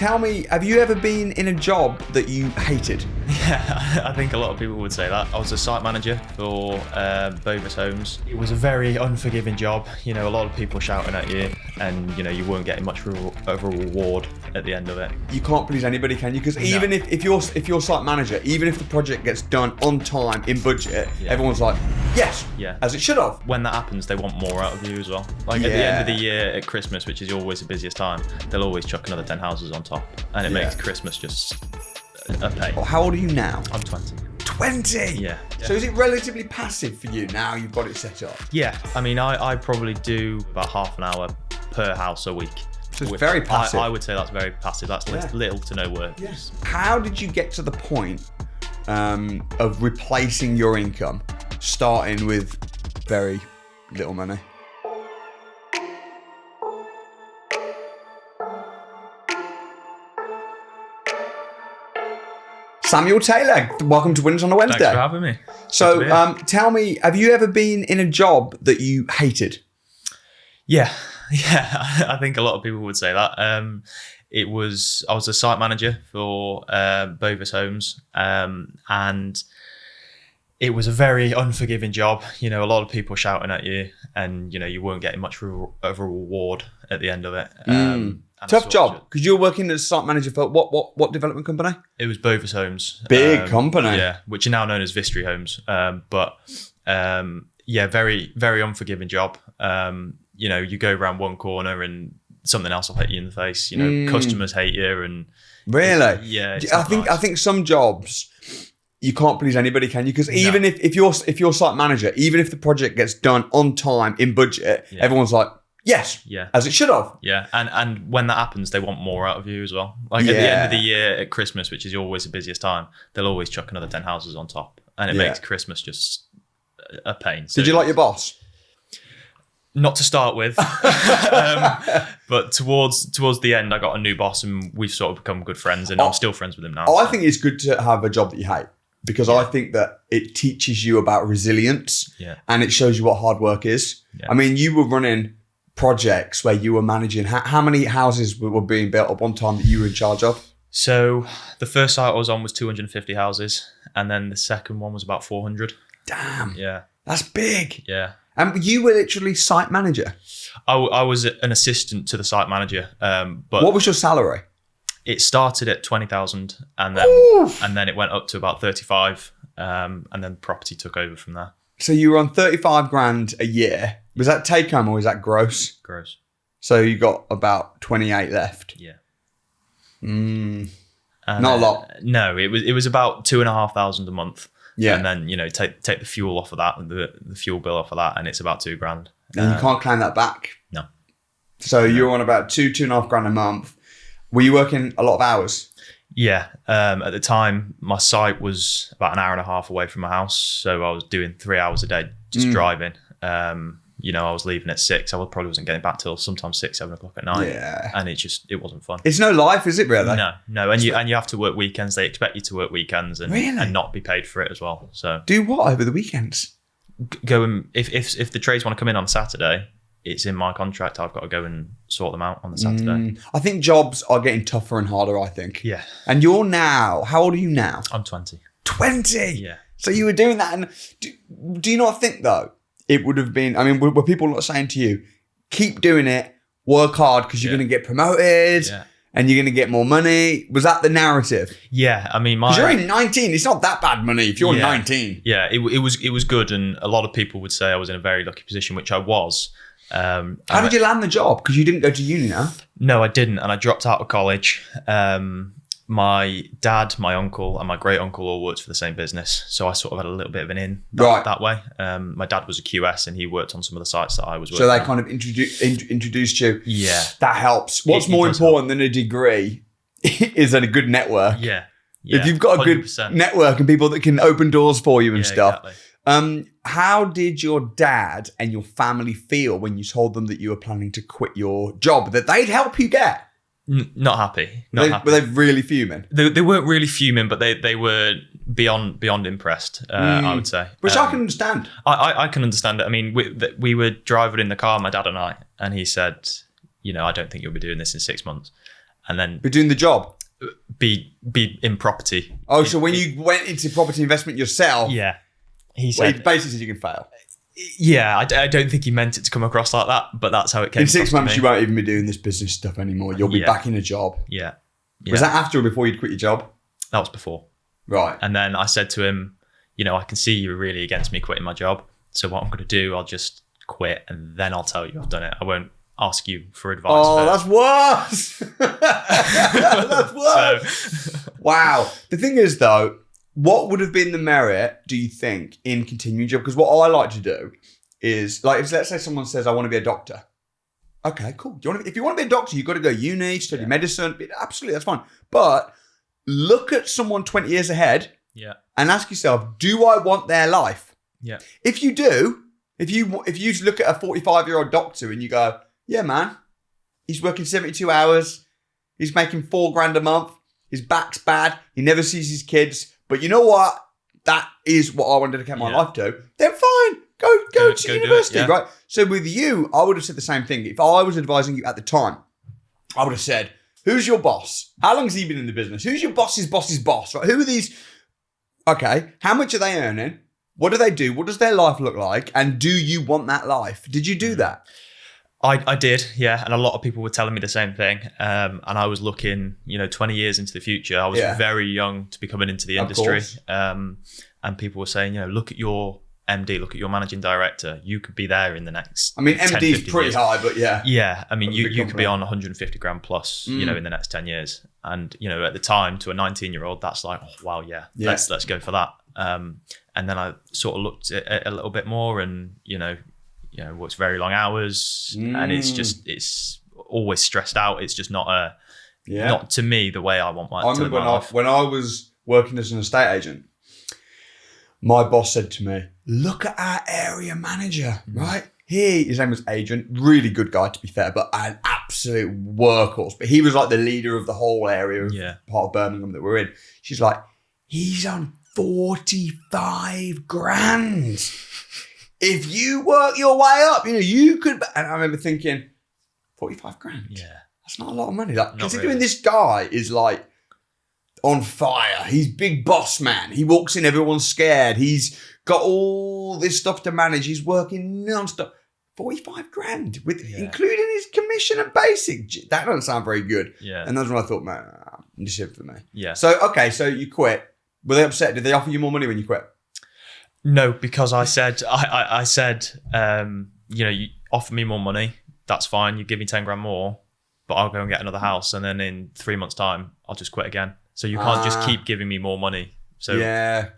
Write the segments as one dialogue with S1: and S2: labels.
S1: tell me, have you ever been in a job that you hated?
S2: Yeah, I think a lot of people would say that. I was a site manager for Bovis Homes. It was a very unforgiving job. You know, a lot of people shouting at you, and you know, you weren't getting much of a reward at the end of it.
S1: You can't please anybody, can you? Because even if you're site manager, even if the project gets done on time, in budget, everyone's like, yes, as it should have.
S2: When that happens, they want more out of you as well. Like at the end of the year, at Christmas, which is always the busiest time, they'll always chuck another 10 houses on top, and it makes Christmas just a pain.
S1: Well, how old are you now?
S2: I'm 20.
S1: 20?
S2: Yeah.
S1: So is it relatively passive for you now you've got it set up?
S2: Yeah, I mean, I probably do about half an hour per house a week.
S1: So it's very passive.
S2: I would say that's very passive. That's little to no work.
S1: Yes. How did you get to the point of replacing your income, starting with very little money? Samuel Taylor, welcome to Winners on a Wednesday.
S2: Thanks for having me.
S1: So tell me, have you ever been in a job that you hated?
S2: Yeah, I think a lot of people would say that. I was a site manager for Bovis Homes, and it was a very unforgiving job. You know, a lot of people shouting at you, and you know, you weren't getting much of a reward at the end of it.
S1: Tough job, because you were working as site manager for what development company?
S2: It was Bovis Homes.
S1: Big company.
S2: Yeah, which are now known as Vistry Homes. Very, very unforgiving job. You know, you go around one corner and something else will hit you in the face. You know, customers hate you, and
S1: really, I think some jobs you can't please anybody, can you? Because even if you're site manager, even if the project gets done on time, in budget, everyone's like, yes, as it should have.
S2: Yeah, and when that happens, they want more out of you as well. Like at the end of the year, at Christmas, which is always the busiest time, they'll always chuck another 10 houses on top, and it makes Christmas just a pain.
S1: So, did you like your boss?
S2: Not to start with, but towards the end, I got a new boss, and we've sort of become good friends, and I'm still friends with him now.
S1: I think it's good to have a job that you hate, because I think that it teaches you about resilience, and it shows you what hard work is. Yeah. I mean, you were running projects where you were managing. How many houses were being built at one time that you were in charge of?
S2: So the first site I was on was 250 houses, and then the second one was about 400.
S1: Damn.
S2: Yeah.
S1: That's big.
S2: Yeah.
S1: And you were literally site manager?
S2: I was an assistant to the site manager. But
S1: what was your salary?
S2: It started at 20,000, and then it went up to about 35, and then property took over from there.
S1: So you were on 35 grand a year. Was that take home or was that gross?
S2: Gross.
S1: So you got about 28 left.
S2: Yeah.
S1: Not a lot.
S2: No, it was about 2,500 a month.
S1: Yeah.
S2: And then, you know, take the fuel off of that, the fuel bill off of that, and it's about 2 grand.
S1: And you can't claim that back.
S2: No.
S1: So you're on about 2.5 grand a month. Were you working a lot of hours?
S2: Yeah. At the time, my site was about an hour and a half away from my house. So I was doing 3 hours a day just driving. You know, I was leaving at 6. I probably wasn't getting back till sometimes 6, 7 o'clock at night.
S1: Yeah.
S2: And it wasn't fun.
S1: It's no life, is it really?
S2: No. And you have to work weekends. They expect you to work weekends and not be paid for it as well. So
S1: do what over the weekends?
S2: Go and if the trades want to come in on Saturday, it's in my contract. I've got to go and sort them out on the Saturday.
S1: I think jobs are getting tougher and harder, I think.
S2: Yeah.
S1: And you're now, how old are you now?
S2: I'm 20.
S1: 20?
S2: Yeah.
S1: So you were doing that. And do you not think, though, it would have been, I mean, were people not saying to you, keep doing it, work hard because you're going to get promoted and you're going to get more money? Was that the narrative?
S2: Yeah. I mean,
S1: because you're only 19. It's not that bad money if you're 19.
S2: Yeah, it was good. And a lot of people would say I was in a very lucky position, which I was.
S1: How did you land the job? Because you didn't go to uni now.
S2: No, I didn't. And I dropped out of college. My dad, my uncle, and my great uncle all worked for the same business. So I sort of had a little bit of an in that way. My dad was a QS and he worked on some of the sites that I was working on.
S1: So they kind of introduced you.
S2: Yeah.
S1: That helps. What's more important than a degree is a good network.
S2: Yeah.
S1: If you've got a 100%. Good network and people that can open doors for you and stuff. Exactly. How did your dad and your family feel when you told them that you were planning to quit your job that they'd help you get?
S2: Not happy.
S1: Were they really fuming?
S2: They weren't really fuming, but they were beyond impressed, I would say.
S1: Which I can understand.
S2: I can understand it. I mean, we were driving in the car, my dad and I, and he said, you know, I don't think you'll be doing this in 6 months. and then
S1: be doing the job.
S2: Be in property.
S1: Oh, so when you went into property investment yourself,
S2: yeah, he
S1: he
S2: said
S1: basically said you can fail.
S2: Yeah, I don't think he meant it to come across like that, but that's how it came.
S1: In 6
S2: across
S1: months,
S2: to
S1: you
S2: me.
S1: won't even be doing this business stuff anymore. You'll be back in a job.
S2: Yeah.
S1: Was that after or before you'd quit your job?
S2: That was before.
S1: Right.
S2: And then I said to him, I can see you're really against me quitting my job. So what I'm going to do, I'll just quit and then I'll tell you I've done it. I won't ask you for advice.
S1: Oh, that's worse. That's worse. Wow. The thing is, though, what would have been the merit, do you think, in continuing job? Because what I like to do is, like, let's say someone says, I want to be a doctor. Okay, cool. If you want to be a doctor, you've got to go uni, study medicine. Absolutely, that's fine. But look at someone 20 years ahead and ask yourself, do I want their life?
S2: Yeah.
S1: If you do, if you look at a 45-year-old doctor and you go, yeah, man, he's working 72 hours, he's making $4,000 a month, his back's bad, he never sees his kids, but you know what? That is what I want to dedicate my life to. Then fine, go to university, right? So with you, I would have said the same thing. If I was advising you at the time, I would have said, who's your boss? How long has he been in the business? Who's your boss's boss's boss? Right? Who are these? Okay, how much are they earning? What do they do? What does their life look like? And do you want that life? Did you do that?
S2: I did, yeah. And a lot of people were telling me the same thing. And I was looking, 20 years into the future. I was very young to be coming into the industry. And people were saying, look at your MD, look at your managing director. You could be there in the next.
S1: I mean, MD is pretty years. High, but yeah.
S2: Yeah. I mean, you could be on 150 grand plus, in the next 10 years. And, at the time to a 19-year-old, that's like, oh, wow, let's go for that. And then I sort of looked at it a little bit more and, works very long hours and it's always stressed out. It's just not not to me the way I want my life. I remember
S1: when I was working as an estate agent, my boss said to me, look at our area manager, right? His name was Adrian, really good guy to be fair, but an absolute workhorse. But he was like the leader of the whole area of part of Birmingham that we're in. She's like, he's on 45 grand. If you work your way up, you could. And I remember thinking, 45 grand.
S2: Yeah,
S1: that's not a lot of money. Like, considering this guy is like on fire. He's big boss man. He walks in, everyone's scared. He's got all this stuff to manage. He's working non-stop. 45 grand with including his commission and basic. That doesn't sound very good.
S2: Yeah.
S1: And that's when I thought, man, this is for me.
S2: Yeah.
S1: So so you quit. Were they upset? Did they offer you more money when you quit?
S2: No, because I said, you offer me more money. That's fine. You give me 10 grand more, but I'll go and get another house. And then in 3 months' time, I'll just quit again. So you can't just keep giving me more money. So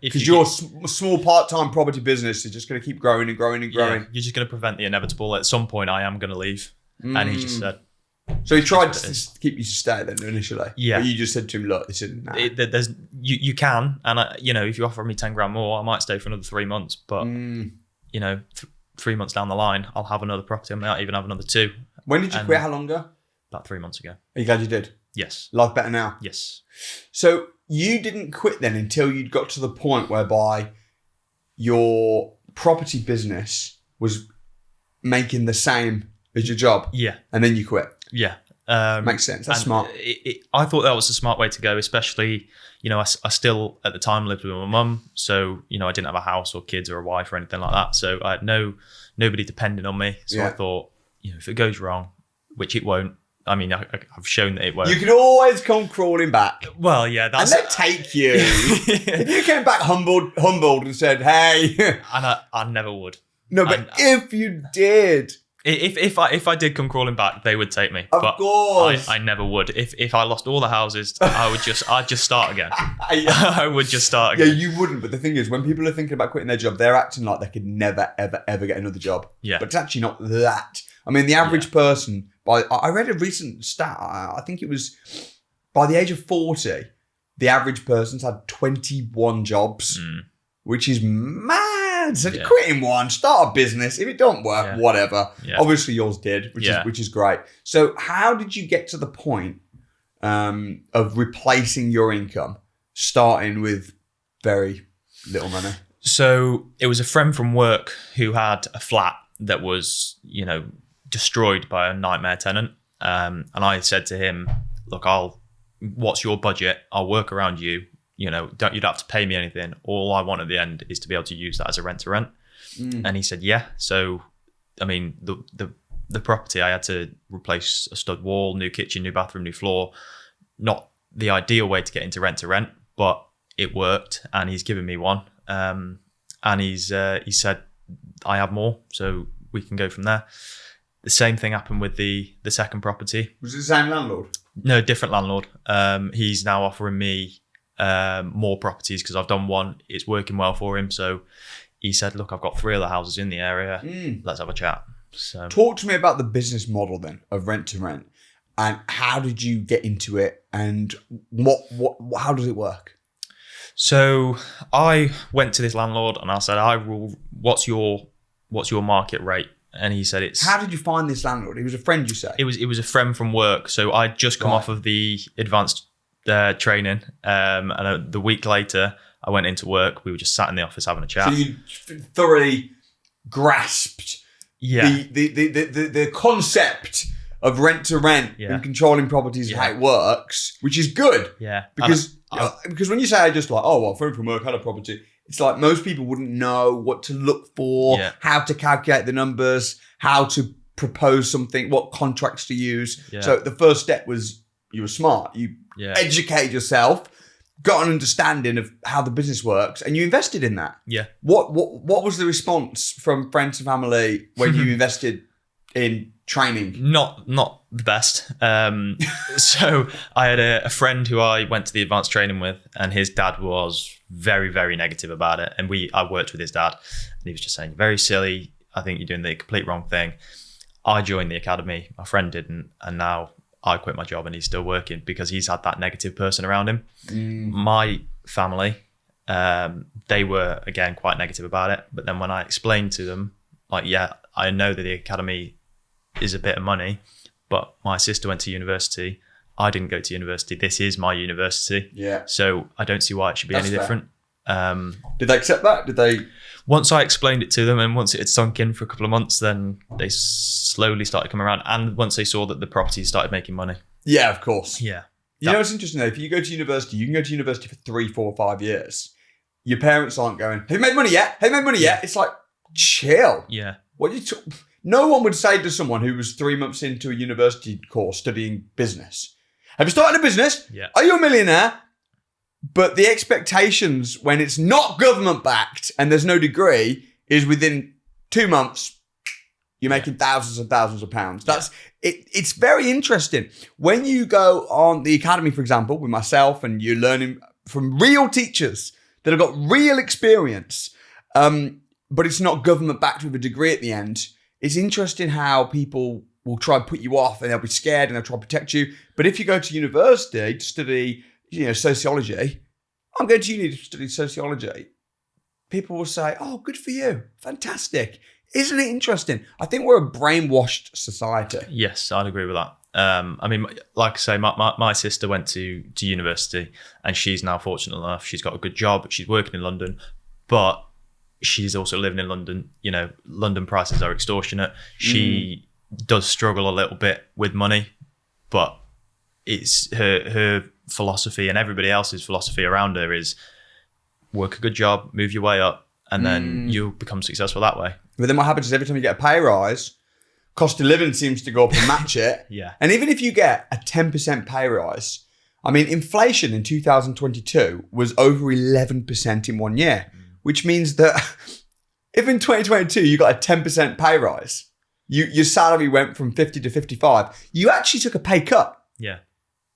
S1: because your small part-time property business is just going to keep growing and growing and growing.
S2: Yeah, you're just going to prevent the inevitable. At some point, I am going to leave. And he just said.
S1: So he tried to keep you to stay then initially.
S2: Yeah.
S1: But you just said to him, look, this isn't that.
S2: There's you can, and if you offer me 10 grand more, I might stay for another 3 months. But 3 months down the line, I'll have another property. I might even have another 2.
S1: When did you quit? How long ago?
S2: About 3 months ago.
S1: Are you glad you did?
S2: Yes.
S1: Life better now?
S2: Yes.
S1: So you didn't quit then until you'd got to the point whereby your property business was making the same as your job?
S2: Yeah.
S1: And then you quit?
S2: Yeah.
S1: Makes sense. That's smart.
S2: I thought that was a smart way to go, especially, I still at the time lived with my mum. So, I didn't have a house or kids or a wife or anything like that. So I had nobody depending on me. So I thought, if it goes wrong, which it won't, I mean, I've shown that it won't.
S1: You can always come crawling back.
S2: Well, yeah.
S1: And they take you. If you came back humbled and said, hey.
S2: And I never would.
S1: No, but if you did.
S2: If I did come crawling back, they would take me.
S1: Of course.
S2: I never would. If I lost all the houses, I'd just start again. I would just start again.
S1: Yeah, you wouldn't. But the thing is, when people are thinking about quitting their job, they're acting like they could never, ever, ever get another job.
S2: Yeah.
S1: But it's actually not that. I mean, the average person, I read a recent stat, I think it was by the age of 40, the average person's had 21 jobs, which is mad. So quitting one, start a business. If it don't work, whatever. Yeah. Obviously yours did, which is great. So how did you get to the point of replacing your income, starting with very little money?
S2: So it was a friend from work who had a flat that was, destroyed by a nightmare tenant. And I said to him, look, what's your budget? I'll work around you. You know, you'd have to pay me anything. All I want at the end is to be able to use that as a rent to rent. And he said, yeah. So, I mean, the property, I had to replace a stud wall, new kitchen, new bathroom, new floor. Not the ideal way to get into rent to rent, but it worked, and he's given me one. And he said, I have more, so we can go from there. The same thing happened with the second property.
S1: Was it the same landlord?
S2: No, different landlord. He's now offering me more properties because I've done one. It's working well for him. So he said, look, I've got 3 other houses in the area. Let's have a chat. So
S1: talk to me about the business model then of rent to rent, and how did you get into it, and how does it work?
S2: So I went to this landlord and I said, what's your market rate? And he said it's...
S1: How did you find this landlord? He was a friend, you say?
S2: It was a friend from work. So I'd just come off of the advanced training. And the week later, I went into work. We were just sat in the office having a chat.
S1: So you thoroughly grasped the concept of rent to rent and controlling properties and how it works, which is good.
S2: Yeah.
S1: Because when you say I just like, oh, well, friend from work had a property, it's like most people wouldn't know what to look for, how to calculate the numbers, how to propose something, what contracts to use. Yeah. So the first step was you were smart. You educated yourself, got an understanding of how the business works, and you invested in that.
S2: Yeah.
S1: What was the response from friends and family when you invested in training?
S2: Not the best. So I had a friend who I went to the advanced training with, and his dad was very, very negative about it. And I worked with his dad, and he was just saying, very silly. I think you're doing the complete wrong thing. I joined the academy. My friend didn't. And now I quit my job and he's still working because he's had that negative person around him. My family, they were, again, quite negative about it. But then when I explained to them, like, yeah, I know that the academy is a bit of money, but my sister went to university. I didn't go to university. This is my university.
S1: Yeah.
S2: So I don't see why it should be any different.
S1: Did they accept that? Did they?
S2: Once I explained it to them and once it had sunk in for a couple of months, then they slowly started coming around. And once they saw that the properties started making money.
S1: Yeah, of course.
S2: Yeah.
S1: You know, it's interesting though. If you go to university, you can go to university for 3, 4, 5 years. Your parents aren't going, have you made money yet? Have you made money yet? It's like, chill.
S2: Yeah.
S1: No one would say to someone who was 3 months into a university course studying business, have you started a business?
S2: Yeah.
S1: Are you a millionaire? But the expectations when it's not government backed and there's no degree is within 2 months, you're making thousands and thousands of pounds. That's it. It's very interesting. When you go on the academy, for example, with myself, and you're learning from real teachers that have got real experience, but it's not government backed with a degree at the end. It's interesting how people will try and put you off and they'll be scared and they'll try to protect you. But if you go to university to study, sociology, I'm going to uni to study sociology, people will say, oh, good for you. Fantastic. Isn't it interesting? I think we're a brainwashed society.
S2: Yes, I'd agree with that. I mean, like I say, my sister went to university and she's now fortunate enough. She's got a good job. She's working in London, but she's also living in London. You know, London prices are extortionate. She does struggle a little bit with money, but it's her philosophy and everybody else's philosophy around her is work a good job, move your way up, and then you'll become successful that way.
S1: But then what happens is every time you get a pay rise, cost of living seems to go up and match it.
S2: Yeah. And
S1: even if you get a 10% pay rise, I mean, inflation in 2022 was over 11% in 1 year, which means that if in 2022 you got a 10% pay rise, your salary went from 50 to 55, you actually took a pay cut.
S2: Yeah.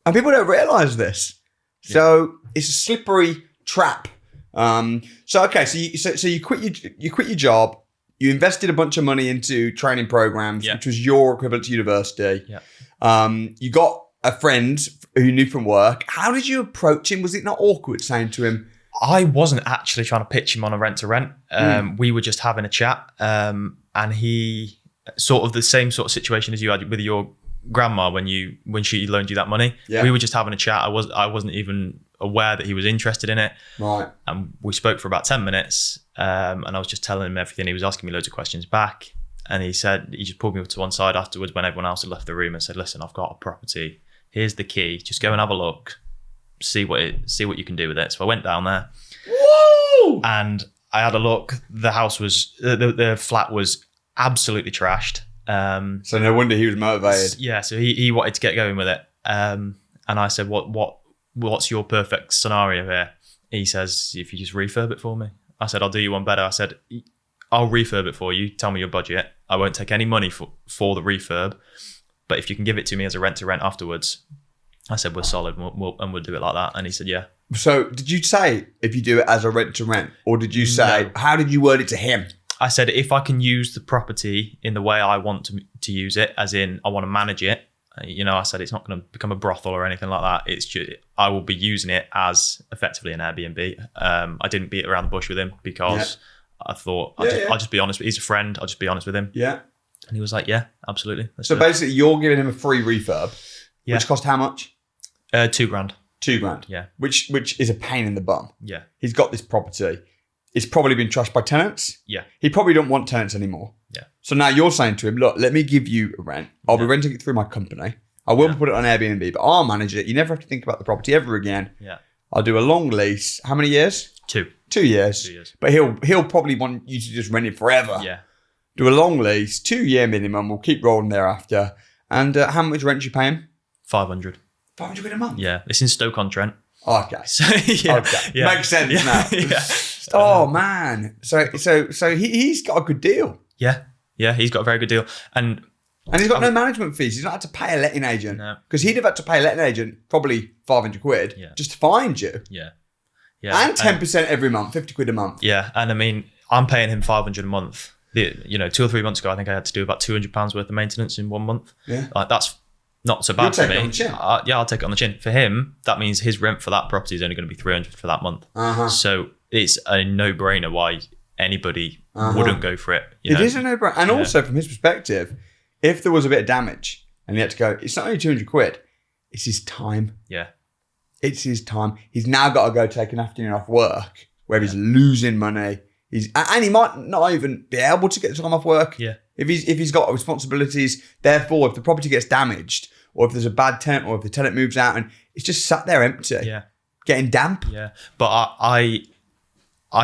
S1: And people don't realize this. So it's a slippery trap. So you quit your job, you invested a bunch of money into training programs, which was your equivalent to university.
S2: Yeah.
S1: You got a friend who you knew from work. How did you approach him? Was it not awkward saying to him?
S2: I wasn't actually trying to pitch him on a rent to rent. We were just having a chat, and he sort of the same sort of situation as you had with your grandma when she loaned you that money. Yeah. We were just having a chat. I wasn't even aware that he was interested in it.
S1: Right.
S2: And we spoke for about 10 minutes, and I was just telling him everything. He was asking me loads of questions back, and he just pulled me to one side afterwards when everyone else had left the room and said, listen, I've got a property. Here's the key. Just go and have a look. See what you can do with it. So I went down there.
S1: Woo!
S2: And I had a look. The house was the flat was absolutely trashed.
S1: So no wonder he was motivated.
S2: Yeah, so he wanted to get going with it. And I said, what's your perfect scenario here? He says, if you just refurb it for me. I said, I'll do you one better. I said, I'll refurb it for you. Tell me your budget. I won't take any money for the refurb. But if you can give it to me as a rent to rent afterwards, I said, we're solid and we'll do it like that. And he said, yeah.
S1: So did you say if you do it as a rent to rent, or did you say, how did you word it to him?
S2: I said, if I can use the property in the way I want to use it, as in I want to manage it, I said, it's not going to become a brothel or anything like that. It's just, I will be using it as effectively an Airbnb. I didn't beat around the bush with him because I thought I'll just be honest. He's a friend. I'll just be honest with him. Yeah. And he was like, yeah, absolutely.
S1: So basically you're giving him a free refurb, which cost how much?
S2: $2,000.
S1: $2,000.
S2: Yeah.
S1: Which is a pain in the bum.
S2: Yeah.
S1: He's got this property. It's probably been trashed by tenants.
S2: Yeah.
S1: He probably don't want tenants anymore.
S2: Yeah.
S1: So now you're saying to him, look, let me give you a rent. I'll be renting it through my company. I will put it on Airbnb, but I'll manage it. You never have to think about the property ever again.
S2: Yeah.
S1: I'll do a long lease. How many years?
S2: 2.
S1: 2 years.
S2: 2 years.
S1: But he'll probably want you to just rent it forever.
S2: Yeah.
S1: Do a long lease, 2-year minimum. We'll keep rolling thereafter. And how much rent you pay him?
S2: 500.
S1: 500 quid a month?
S2: Yeah. It's in Stoke-on-Trent.
S1: Okay.
S2: So, yeah.
S1: Okay.
S2: Yeah.
S1: Makes sense
S2: Yeah.
S1: now.
S2: Yeah.
S1: Oh, man. So he's got a good deal.
S2: Yeah. Yeah. He's got a very good deal. And
S1: he's got no management fees. He's not had to pay a letting agent.
S2: No.
S1: Because he'd have had to pay a letting agent probably 500 quid just to find you.
S2: Yeah. Yeah.
S1: And 10% every month, 50 quid a month.
S2: Yeah. And I mean, I'm paying him 500 a month. 2 or 3 months ago, I think I had to do about £200 worth of maintenance in 1 month. Yeah. Like, that's not so bad for me.
S1: You'll take it on the chin.
S2: Yeah, I'll take it on the chin. For him, that means his rent for that property is only going to be 300 for that month. So it's a no-brainer why anybody wouldn't go for it.
S1: It is a no-brainer. And also, from his perspective, if there was a bit of damage and he had to go, it's not only 200 quid, it's his time.
S2: Yeah.
S1: It's his time. He's now got to go take an afternoon off work where he's losing money. And he might not even be able to get time off work.
S2: Yeah.
S1: If he's got responsibilities. Therefore, if the property gets damaged, or if there's a bad tenant, or if the tenant moves out and it's just sat there empty, getting damp.
S2: Yeah. But I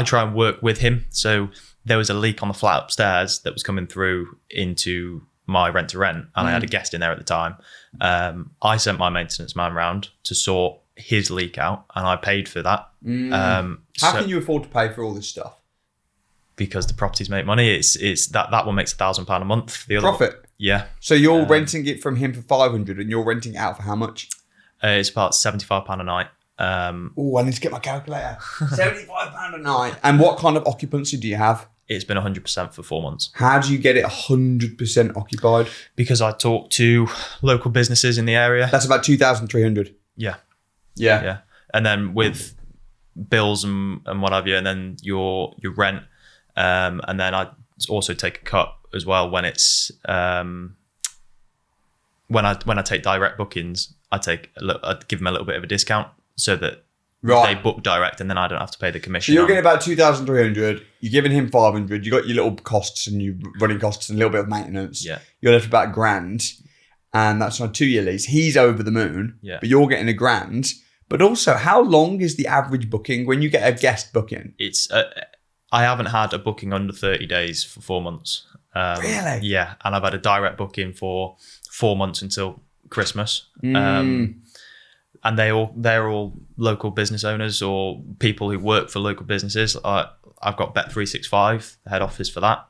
S2: try and work with him. So there was a leak on the flat upstairs that was coming through into my rent to rent, and I had a guest in there at the time. I sent my maintenance man round to sort his leak out, and I paid for that.
S1: How can you afford to pay for all this stuff?
S2: Because the properties make money. It's that one makes £1,000 a month. The other
S1: profit.
S2: Yeah.
S1: So you're renting it from him for 500, and you're renting it out for how much?
S2: It's about £75 a night.
S1: I need to get my calculator. £75 a night. And what kind of occupancy do you have?
S2: It's been 100% for 4 months.
S1: How do you get it 100% occupied?
S2: Because I talk to local businesses in the area.
S1: That's about 2,300.
S2: Yeah.
S1: Yeah.
S2: Yeah. And then with bills and what have you, and then your rent. And then I also take a cut as well when it's when I take direct bookings. I give them a little bit of a discount so that they book direct, and then I don't have to pay the commission.
S1: So you're getting about 2,300. You're giving him 500. You got your little costs and your running costs and a little bit of maintenance.
S2: Yeah,
S1: you're left with about £1,000, and that's on a 2-year lease. He's over the moon.
S2: Yeah,
S1: but you're getting £1,000. But also, how long is the average booking when you get a guest booking?
S2: It's I haven't had a booking under 30 days for 4 months.
S1: Really?
S2: Yeah, and I've had a direct booking for 4 months until Christmas. And they're all local business owners or people who work for local businesses. I've got Bet365, the head office for that.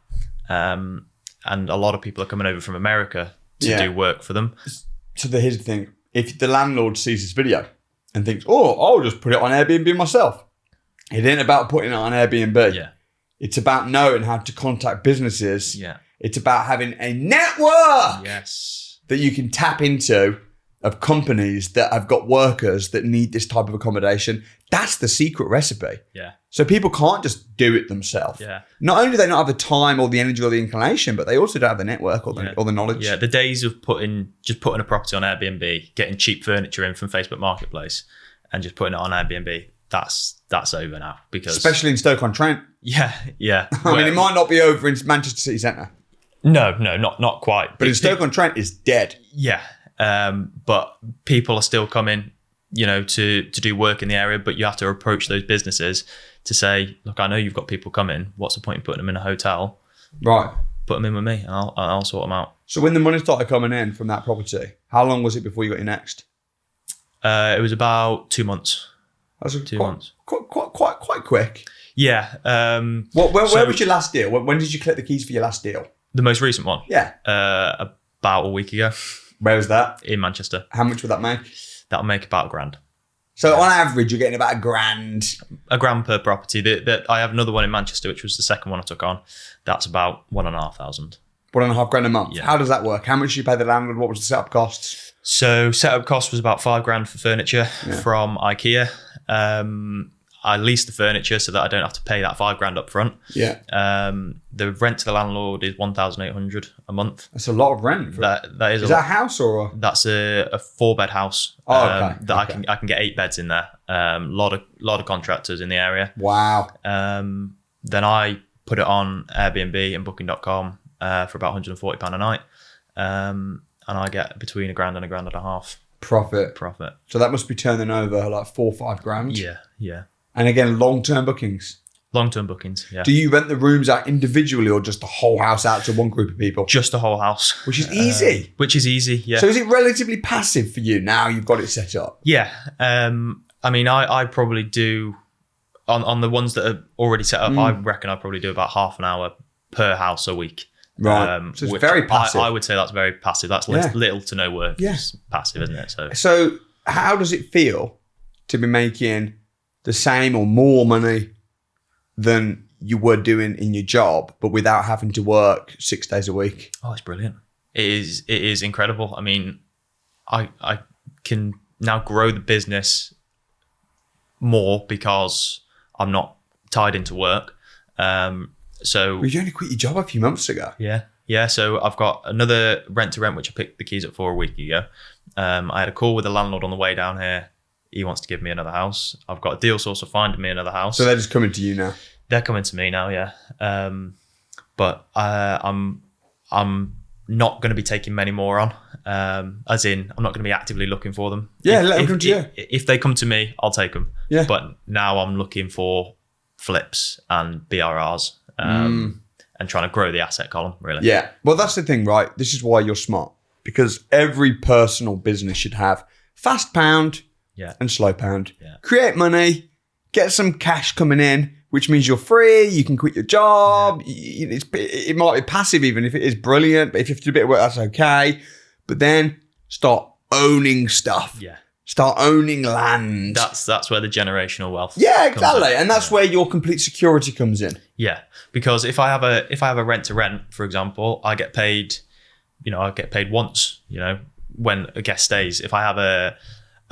S2: And a lot of people are coming over from America to do work for them.
S1: So here's the thing. If the landlord sees this video and thinks, I'll just put it on Airbnb myself. It ain't about putting it on Airbnb.
S2: Yeah.
S1: It's about knowing how to contact businesses.
S2: Yeah.
S1: It's about having a network that you can tap into of companies that have got workers that need this type of accommodation. That's the secret recipe.
S2: Yeah.
S1: So people can't just do it themselves.
S2: Yeah.
S1: Not only do they not have the time or the energy or the inclination, but they also don't have the network or the knowledge.
S2: Yeah. The days of putting a property on Airbnb, getting cheap furniture in from Facebook Marketplace and just putting it on Airbnb, that's over now. Because
S1: especially in Stoke-on-Trent.
S2: Yeah.
S1: I mean, it might not be over in Manchester City Centre.
S2: No, not quite.
S1: But in Stoke-on-Trent is dead.
S2: Yeah. But people are still coming, to do work in the area, but you have to approach those businesses to say, look, I know you've got people coming. What's the point in putting them in a hotel?
S1: Right.
S2: Put them in with me and I'll sort them out.
S1: So when the money started coming in from that property, how long was it before you got your next?
S2: It was about 2 months.
S1: That was
S2: 2 months.
S1: Quite quick.
S2: Yeah.
S1: Where was your last deal? When did you collect the keys for your last deal?
S2: The most recent one?
S1: Yeah.
S2: About a week ago.
S1: Where was that?
S2: In Manchester.
S1: How much would that make?
S2: That'll make about £1,000.
S1: So on average, you're getting about £1,000.
S2: £1,000 per property. I have another one in Manchester, which was the second one I took on. That's about 1,500.
S1: £1,500 a month.
S2: Yeah.
S1: How does that work? How much did you pay the landlord? What was the setup costs?
S2: So setup cost was about £5,000 for furniture from IKEA. I lease the furniture so that I don't have to pay that £5,000 up front.
S1: Yeah.
S2: The rent to the landlord is £1,800 a month.
S1: That's a lot of rent.
S2: That is.
S1: Is that a house or?
S2: That's a 4-bed house.
S1: Okay.
S2: That I can get 8 beds in there. Lot of contractors in the area.
S1: Wow.
S2: Then I put it on Airbnb and Booking.com for about £140 a night, and I get between £1,000 and £1,500
S1: profit. So that must be turning over like 4 or 5 grand.
S2: Yeah.
S1: And again, long-term bookings.
S2: Long-term bookings, yeah.
S1: Do you rent the rooms out individually or just the whole house out to one group of people?
S2: Just the whole house.
S1: Which is easy.
S2: Yeah.
S1: So is it relatively passive for you now you've got it set up?
S2: Yeah. I mean, I probably do, on the ones that are already set up, I reckon I probably do about half an hour per house a week.
S1: Right. So it's very passive.
S2: I would say that's very passive. That's little to no work. Yeah. It's passive, isn't it?
S1: So how does it feel to be making the same or more money than you were doing in your job, but without having to work 6 days a week?
S2: Oh, it's brilliant. It is incredible. I mean, I can now grow the business more because I'm not tied into work. So
S1: you only quit your job a few months ago.
S2: Yeah. So I've got another rent to rent, which I picked the keys up for a week ago. I had a call with the landlord on the way down here. He wants to give me another house. I've got a deal source of finding me another house.
S1: So they're just coming to you now?
S2: They're coming to me now, yeah. But I'm not going to be taking many more on. As in, I'm not going to be actively looking for them.
S1: Yeah, let them come to you.
S2: If they come to me, I'll take them.
S1: Yeah.
S2: But now I'm looking for flips and BRRs and trying to grow the asset column, really.
S1: Yeah. Well, that's the thing, right? This is why you're smart. Because every personal business should have fast pound and slow pound. Yeah. Create money, get some cash coming in, which means you're free, you can quit your job. Yeah. It might be passive even if it is brilliant, but if you have to do a bit of work, that's okay. But then start owning stuff. Yeah. Start owning land.
S2: That's where the generational wealth.
S1: Yeah, exactly. And that's where your complete security comes in.
S2: Yeah. Because if I have a rent to rent, for example, I get paid, I get paid once, when a guest stays. If I have a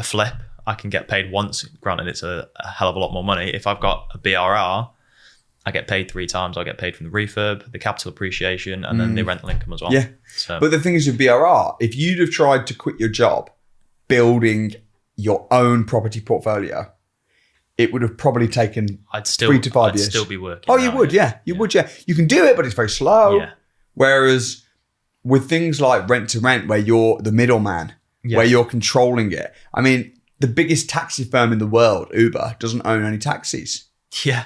S2: flip, I can get paid once. Granted, it's a hell of a lot more money. If I've got a BRR, I get paid 3 times. I get paid from the refurb, the capital appreciation, and then the rental income as well.
S1: Yeah.
S2: So,
S1: but the thing is with BRR, if you'd have tried to quit your job building your own property portfolio, it would have probably taken 3 to 5 years.
S2: I'd still be working.
S1: Oh, you would, yeah. You would, yeah. You can do it, but it's very slow. Yeah. Whereas with things like rent to rent, where you're the middleman, where you're controlling it. I mean, the biggest taxi firm in the world, Uber, doesn't own any taxis.
S2: Yeah.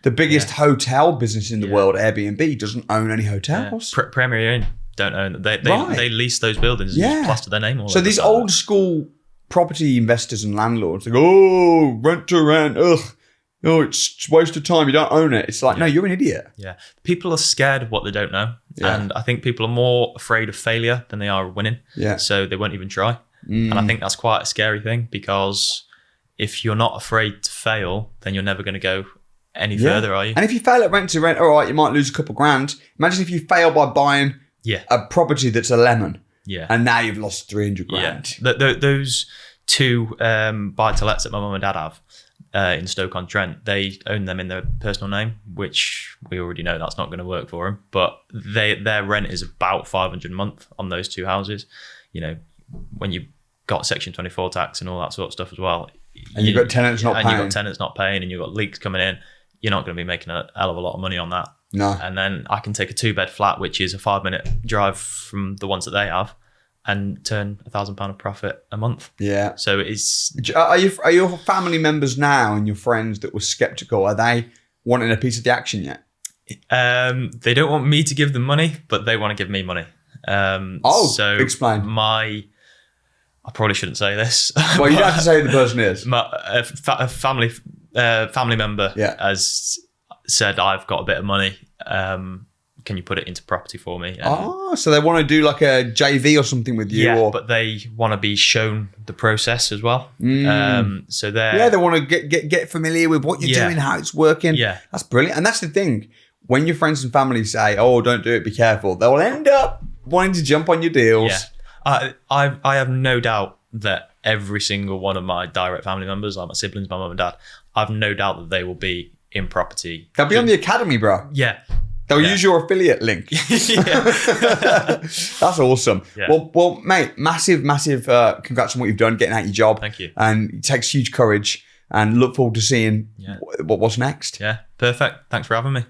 S1: The biggest hotel business in the world, Airbnb, doesn't own any hotels.
S2: Yeah. Premier Inn don't own. They lease those buildings and just plaster their name all over.
S1: So these old school property investors and landlords, they go, oh, rent to rent, ugh. Oh, it's a waste of time. You don't own it. It's like, no, you're an idiot.
S2: Yeah. People are scared of what they don't know. Yeah. And I think people are more afraid of failure than they are of winning. Yeah. So they won't even try. And I think that's quite a scary thing, because if you're not afraid to fail, then you're never going to go any further, are you?
S1: And if you fail at rent to rent, all right, you might lose a couple grand. Imagine if you fail by buying a property that's a lemon. Yeah. And now you've lost 300 grand.
S2: Yeah. Those 2 buy-to-lets that my mum and dad have in Stoke-on-Trent, they own them in their personal name, which we already know that's not going to work for them. But their rent is about 500 a month on those 2 houses. When you've got Section 24 tax and all that sort of stuff as well.
S1: And you've got tenants not paying.
S2: And you've got tenants not paying, and you've got leaks coming in. You're not going to be making a hell of a lot of money on that. No. And then I can take a 2-bed flat, which is a 5-minute drive from the ones that they have, and turn £1,000 of profit a month.
S1: Yeah.
S2: So it's...
S1: Are your family members now and your friends that were skeptical, are they wanting a piece of the action yet?
S2: They don't want me to give them money, but they want to give me money.
S1: So explain.
S2: I probably shouldn't say this.
S1: Well, you don't have to say who the person is.
S2: A family member has said, I've got a bit of money. Can you put it into property for me?
S1: So they want to do like a JV or something with you?
S2: Yeah, but they want to be shown the process as well. So
S1: they want to get familiar with what you're doing, how it's working.
S2: Yeah,
S1: that's brilliant. And that's the thing. When your friends and family say, "Oh, don't do it, be careful," they'll end up wanting to jump on your deals.
S2: Yeah, I have no doubt that every single one of my direct family members, like my siblings, my mum and dad, I have no doubt that they will be in property.
S1: They'll be on the academy, bro.
S2: Yeah.
S1: They'll use your affiliate link. That's awesome. Yeah. Well, mate, massive congrats on what you've done, getting out your job.
S2: Thank you.
S1: And it takes huge courage, and look forward to seeing what's next.
S2: Yeah, perfect. Thanks for having me.